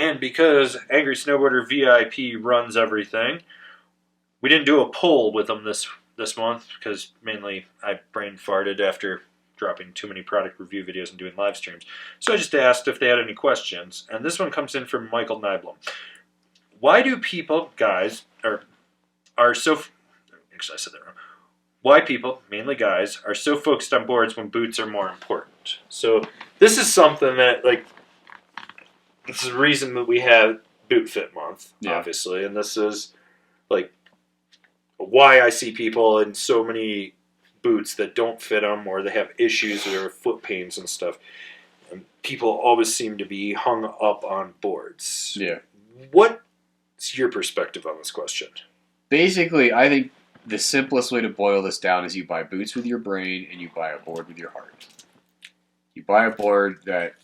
And because Angrysnowboarder VIP runs everything, we didn't do a poll with them this month because mainly I brain farted after dropping too many product review videos and doing live streams. So I just asked if they had any questions, and this one comes in from Michael Nyblom. Why do people, guys, are so... Actually, I said that wrong. Why people, mainly guys, are so focused on boards when boots are more important. So this is something that, like, this is the reason that we have Boot Fit Month, obviously, and this is, like, why I see people in so many boots that don't fit them or they have issues or foot pains and stuff. And people always seem to be hung up on boards. Yeah. What's your perspective on this question? Basically, I think the simplest way to boil this down is you buy boots with your brain and you buy a board with your heart. You buy a board that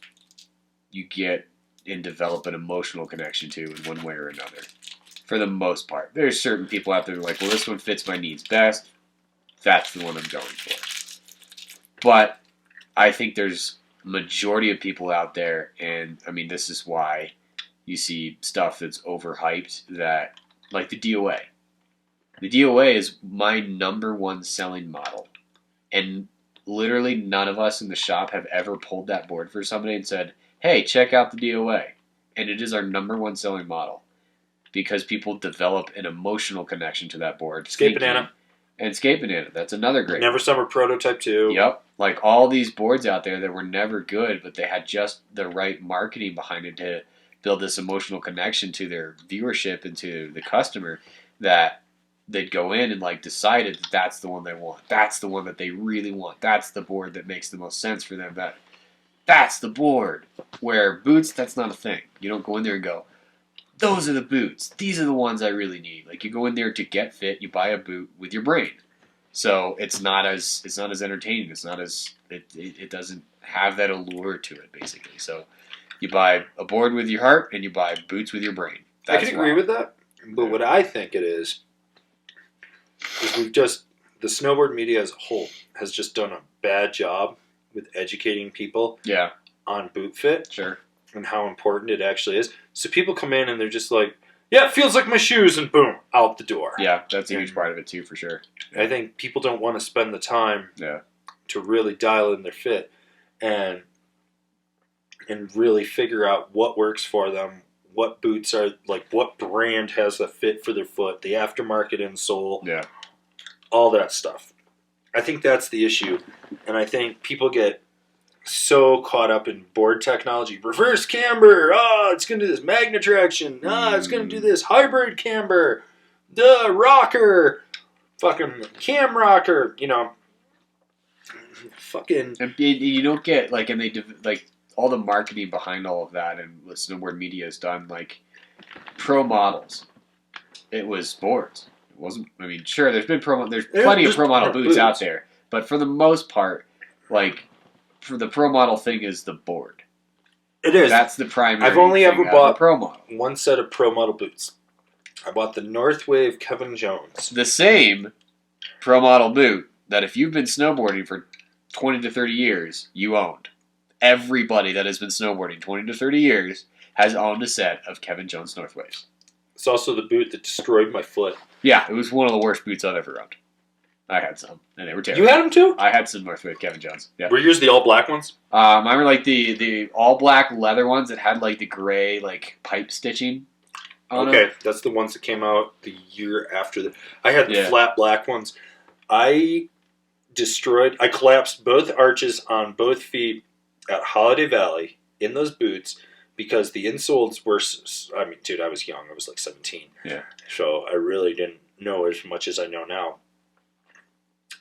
you get and develop an emotional connection to in one way or another. For the most part. There's certain people out there who are like, well, this one fits my needs best. That's the one I'm going for. But I think there's a majority of people out there, and I mean, this is why you see stuff that's overhyped, that, like the DOA. The DOA is my number one selling model. And literally none of us in the shop have ever pulled that board for somebody and said, hey, check out the DOA. And it is our number one selling model. Because people develop an emotional connection to that board. Skate Banana. And Skate Banana. That's another great Never Summer Prototype 2. Yep. Like all these boards out there that were never good, but they had just the right marketing behind it to build this emotional connection to their viewership and to the customer, that they'd go in and like decided that that's the one they want. That's the one that they really want. That's the board that makes the most sense for them. That's the board. Where boots, that's not a thing. You don't go in there and go, those are the boots. These are the ones I really need. Like, you go in there to get fit, you buy a boot with your brain. So it's not as entertaining. It's not as it doesn't have that allure to it, basically. So you buy a board with your heart and you buy boots with your brain. That's I can agree with that. But what I think it is the snowboard media as a whole has just done a bad job with educating people on boot fit. Sure. And how important it actually is. So people come in and they're just like, yeah, it feels like my shoes, and boom, out the door. Yeah, that's a huge part of it too, for sure. I think people don't want to spend the time to really dial in their fit and really figure out what works for them, what boots are, like what brand has a fit for their foot, the aftermarket insole, all that stuff. I think that's the issue. And I think people get so caught up in board technology. Reverse camber. It's going to do this. Magna traction. It's going to do this. Hybrid camber. Rocker. Fucking cam rocker. You know. Fucking. And you don't get, like, and they, like, all the marketing behind all of that and what snowboard media has done, like, pro models. It was boards. It wasn't, I mean, sure, there's plenty of pro model boots out there. But for the most part, like, for the pro model thing is the board. It is. That's the primary. I've only ever bought pro model. one set of pro model boots. I bought the Northwave Kevin Jones. The same pro model boot that if you've been snowboarding for 20 to 30 years, you owned. Everybody that has been snowboarding 20 to 30 years has owned a set of Kevin Jones Northwaves. It's also the boot that destroyed my foot. Yeah, it was one of the worst boots I've ever owned. I had some, and they were terrible. You had them too? I had some Northwave Kevin Jones. Yeah. Were yours the all black ones? Mine were like the all black leather ones that had like the gray like pipe stitching on them. That's the ones that came out the year after the. I had the flat black ones. I collapsed both arches on both feet at Holiday Valley in those boots because the insoles were. I mean, dude, I was young. I was like 17. Yeah. So I really didn't know as much as I know now.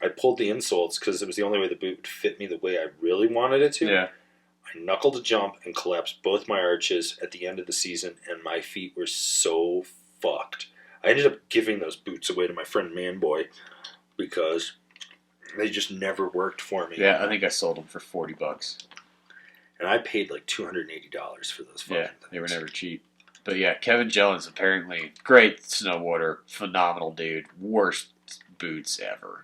I pulled the insoles because it was the only way the boot would fit me the way I really wanted it to. Yeah. I knuckled a jump and collapsed both my arches at the end of the season, and my feet were so fucked. I ended up giving those boots away to my friend Manboy because they just never worked for me. Yeah, I think I sold them for $40. And I paid like $280 for those fucking things. They were never cheap. But yeah, Kevin Jones, apparently, great snowboarder, phenomenal dude, worst boots ever.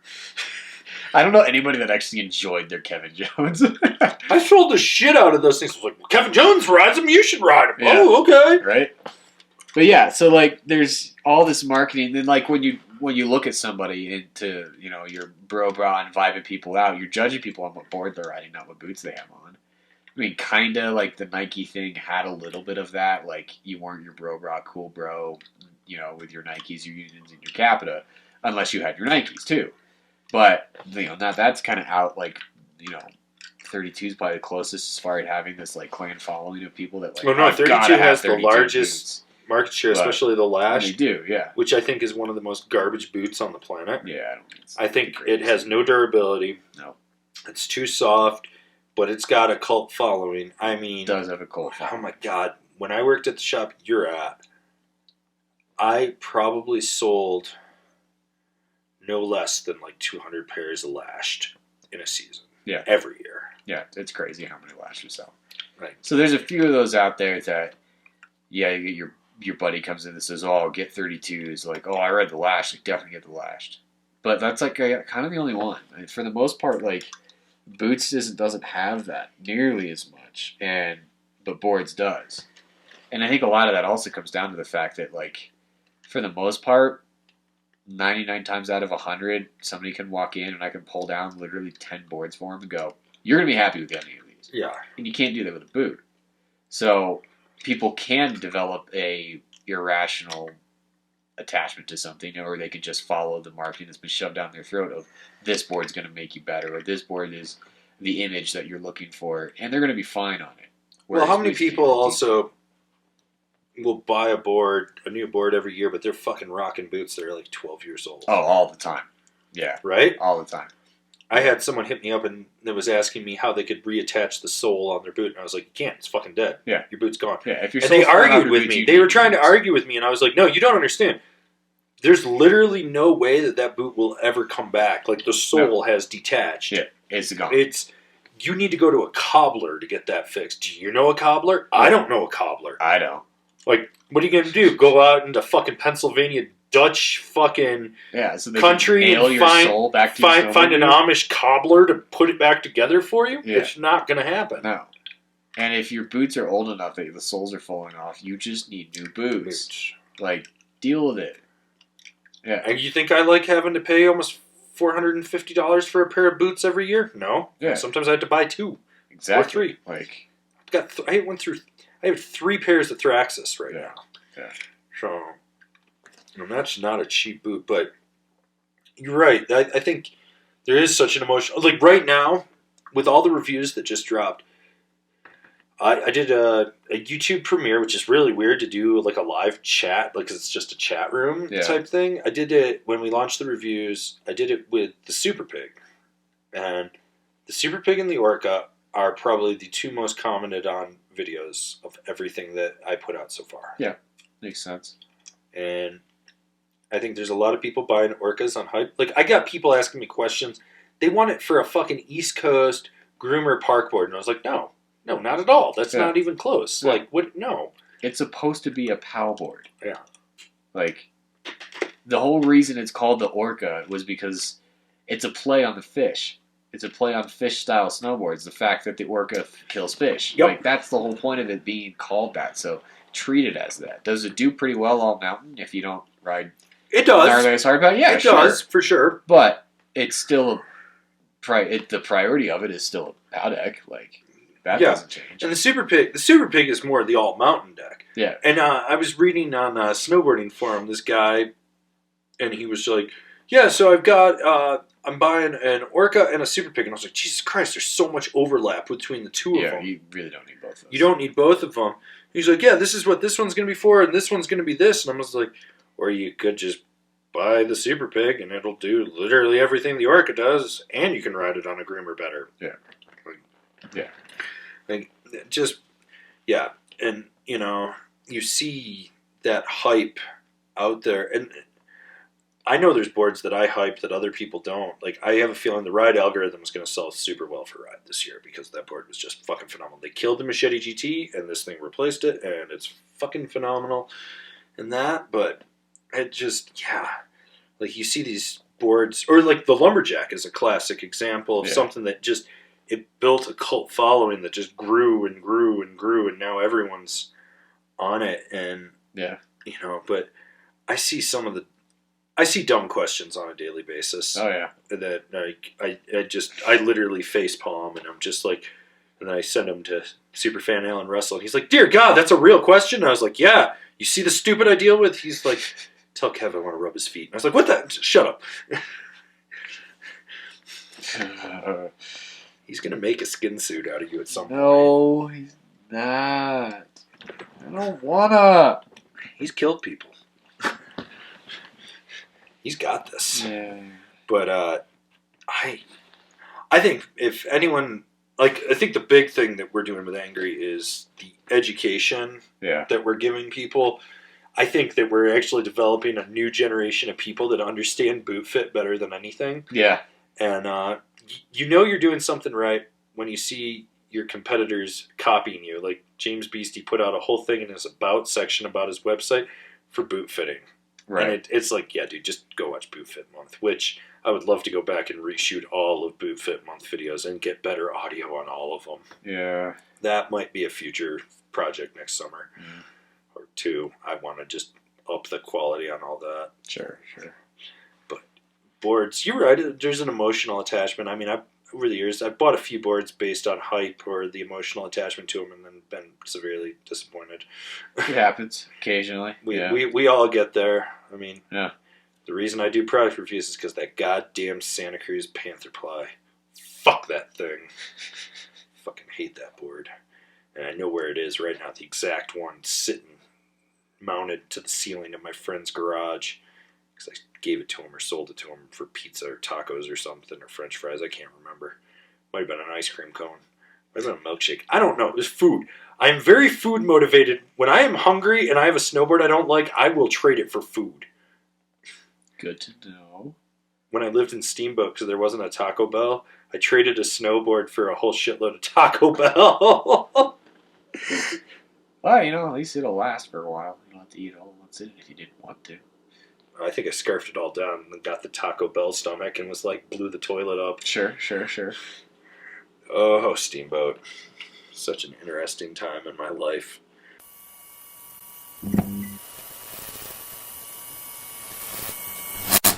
I don't know anybody that actually enjoyed their Kevin Jones. I sold the shit out of those things. I was like, well, Kevin Jones rides them, you should ride them. Yeah. Oh, okay. Right? But yeah, so like there's all this marketing. Then like when you look at somebody into, you know, your bra and vibing people out, you're judging people on what board they're riding, not what boots they have on. I mean, kind of like the Nike thing had a little bit of that. Like you weren't your bra, cool bro, you know, with your Nikes, your Unions, and your Capita, unless you had your Nikes too. But you know, now that's kind of out. Like, you know, 32 is probably the closest as far as having this like clan following of people that like. Well, no, I've 32 gotta have has the 32 largest boots. market share, But especially the Lash. They do, yeah. Which I think is one of the most garbage boots on the planet. Yeah, I think it has no durability. No. It's too soft, but it's got a cult following. I mean, It does have a cult oh following. my god! When I worked at the shop you're at, I probably sold no less than like 200 pairs of Lashed in a season. Yeah. Every year. Yeah, it's crazy how many Lashes sell. Right. So there's a few of those out there that, yeah, you get your buddy comes in and says, "Oh, I'll get 32s." Like, "Oh, I read the Lash. Like, definitely get the Lashed." But that's like kind of the only one. I mean, for the most part, like Boots doesn't have that nearly as much, but Boards does. And I think a lot of that also comes down to the fact that, like, for the most part, 99 times out of 100, somebody can walk in and I can pull down literally 10 boards for them and go, "You're going to be happy with any of these." Yeah. And you can't do that with a boot. So people can develop a irrational attachment to something, or they can just follow the marketing that's been shoved down their throat of this board's going to make you better, or this board is the image that you're looking for, and they're going to be fine on it. Well, how many people also will buy a new board every year, but they're fucking rocking boots that are like 12 years old? Oh, all the time. Yeah. Right? All the time. I had someone hit me up and that was asking me how they could reattach the sole on their boot, and I was like, "You can't. It's fucking dead. Yeah. Your boot's gone." Yeah. If you're and they argued with me. They were trying to argue with me, and I was like, "No, you don't understand. There's literally no way that boot will ever come back. Like the sole has detached. Yeah, it's gone. You need to go to a cobbler to get that fixed. Do you know a cobbler? I don't know a cobbler. I don't. Like, what are you gonna do? Go out into fucking Pennsylvania Dutch fucking so they country nail and your soul back to your find an Amish cobbler to put it back together for you? Yeah. It's not gonna happen. No. And if your boots are old enough that the soles are falling off, you just need new boots. Like, deal with it. Yeah. And you think I like having to pay almost $450 for a pair of boots every year? No. Yeah. Sometimes I have to buy 2 Exactly. or 3. Like, I have 3 pairs of Thraxis right now. Yeah. So, and that's not a cheap boot, but you're right. I think there is such an emotion. Like right now, with all the reviews that just dropped, I did a YouTube premiere, which is really weird to do like a live chat, like 'cause it's just a chat room type thing. I did it when we launched the reviews. I did it with the Super Pig, and the Super Pig and the Orca are probably the 2 most commented on videos of everything that I put out so far. Yeah, makes sense. And I think there's a lot of people buying Orcas on hype. Like, I got people asking me questions. They want it for a fucking East Coast groomer park board. And I was like, no, not at all. That's not even close. Yeah. Like, what? No. It's supposed to be a POW board. Yeah. Like, the whole reason it's called the Orca was because it's a play on the fish. It's a play on fish-style snowboards, the fact that the Orca kills fish. Yep. Like, that's the whole point of it being called that. So treat it as that. Does it do pretty well all mountain if you don't ride? It does. Gnarly hardback? Yeah, it does, for sure. But it's still the priority of it is still a POW deck. Like, that doesn't change. And the Super Pig is more the all-mountain deck. Yeah. And I was reading on a snowboarding forum, this guy, and he was like, yeah, so I've got, I'm buying an Orca and a Super Pig. And I was like, Jesus Christ, there's so much overlap between the 2 of them. Yeah, you really don't need both of those. You don't need both of them. He's like, yeah, this is what this one's going to be for, and this one's going to be this. And I was like, or you could just buy the Super Pig, and it'll do literally everything the Orca does, and you can ride it on a groomer better. Yeah. Like, just, yeah. And, you know, you see that hype out there. And I know there's boards that I hype that other people don't. Like, I have a feeling the Ride algorithm is going to sell super well for Ride this year because that board was just fucking phenomenal. They killed the Machete GT, and this thing replaced it, and it's fucking phenomenal in that. But it just, yeah. Like, you see these boards, or like the lumberjack is a classic example of Yeah. something that just it built a cult following that just grew and grew and grew, and now everyone's on it. And Yeah. but I see I see dumb questions on a daily basis. Oh yeah. That like I literally face palm, and I'm just like, and then I send him to Superfan Alan Russell, and he's like, "Dear God, that's a real question." And I was like, "Yeah, you see the stupid I deal with." He's like, "Tell Kev I want to rub his feet." And I was like, "What the? Shut up." He's gonna make a skin suit out of you at some point. No, he's not. I don't wanna. He's killed people. He's got this. Yeah. But I think if anyone, like, I think the big thing that we're doing with Angry is the education Yeah. that we're giving people. I think that we're actually developing a new generation of people that understand boot fit better than anything. Yeah. And you're doing something right when you see your competitors copying you. Like James Beastie put out a whole thing in his About section about his website for boot fitting. Right. And it's like, yeah, dude, just go watch Boot Fit Month, which I would love to go back and reshoot all of Boot Fit Month videos and get better audio on all of them. Yeah. That might be a future project next summer or two. I want to just up the quality on all that. Sure. But boards, you're right. There's an emotional attachment. I mean, over the years, I've bought a few boards based on hype or the emotional attachment to them, and then been severely disappointed. It happens occasionally. We all get there. I mean, yeah. The reason I do product reviews is because that goddamn Santa Cruz Panther Ply. Fuck that thing. Fucking hate that board. And I know where it is right now. The exact one sitting mounted to the ceiling of my friend's garage. Because I gave it to him or sold it to him for pizza or tacos or something, or French fries. I can't remember. Might have been an ice cream cone. Might have been a milkshake. I don't know. It was food. I am very food motivated. When I am hungry and I have a snowboard I don't like, I will trade it for food. Good to know. When I lived in Steamboat, because there wasn't a Taco Bell, I traded a snowboard for a whole shitload of Taco Bell. Well, at least it'll last for a while. You don't have to eat all what's in it if you didn't want to. I think I scarfed it all down and got the Taco Bell stomach and was like, blew the toilet up. Sure. Oh, Steamboat. Such an interesting time in my life.